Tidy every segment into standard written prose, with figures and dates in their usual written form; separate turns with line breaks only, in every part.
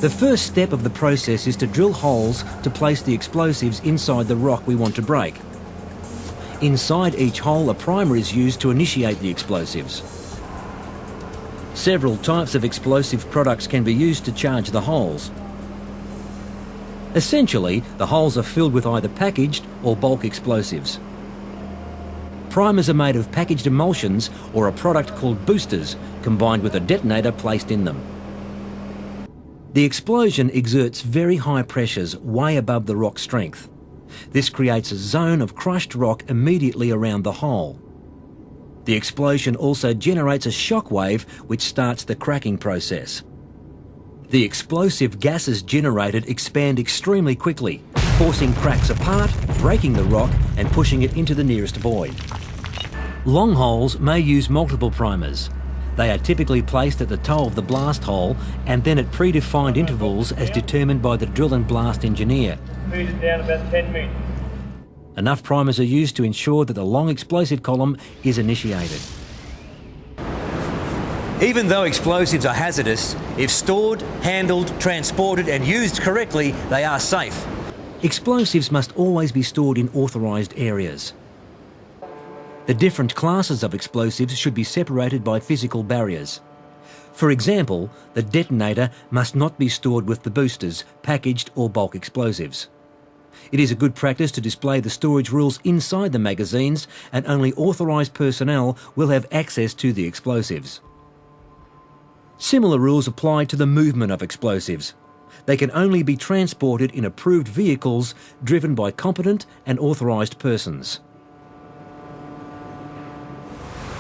The first step of the process is to drill holes to place the explosives inside the rock we want to break. Inside each hole, a primer is used to initiate the explosives. Several types of explosive products can be used to charge the holes. Essentially, the holes are filled with either packaged or bulk explosives. Primers are made of packaged emulsions or a product called boosters, combined with a detonator placed in them. The explosion exerts very high pressures way above the rock strength. This creates a zone of crushed rock immediately around the hole. The explosion also generates a shock wave which starts the cracking process. The explosive gases generated expand extremely quickly, forcing cracks apart, breaking the rock and pushing it into the nearest void. Long holes may use multiple primers. They are typically placed at the toe of the blast hole and then at predefined intervals as determined by the drill and blast engineer.
Feed it down about 10 metres.
Enough primers are used to ensure that the long explosive column is initiated.
Even though explosives are hazardous, if stored, handled, transported and used correctly, they are safe.
Explosives must always be stored in authorised areas. The different classes of explosives should be separated by physical barriers. For example, the detonator must not be stored with the boosters, packaged or bulk explosives. It is a good practice to display the storage rules inside the magazines, and only authorised personnel will have access to the explosives. Similar rules apply to the movement of explosives. They can only be transported in approved vehicles driven by competent and authorised persons.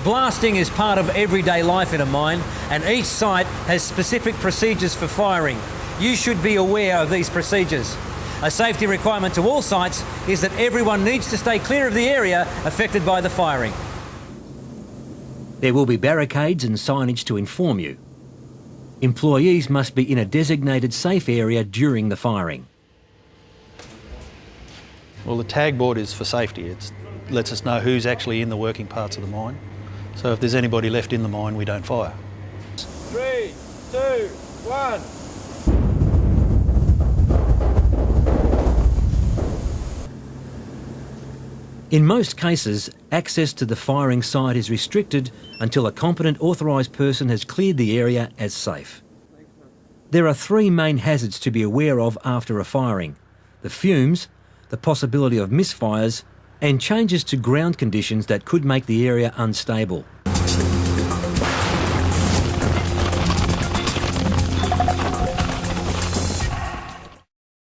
Blasting is part of everyday life in a mine, and each site has specific procedures for firing. You should be aware of these procedures. A safety requirement to all sites is that everyone needs to stay clear of the area affected by the firing.
There will be barricades and signage to inform you. Employees must be in a designated safe area during the firing.
Well, the tag board is for safety. It lets us know who's actually in the working parts of the mine. So if there's anybody left in the mine, we don't fire.
3, 2, 1.
In most cases, access to the firing site is restricted until a competent authorised person has cleared the area as safe. There are three main hazards to be aware of after a firing: the fumes, the possibility of misfires, and changes to ground conditions that could make the area unstable.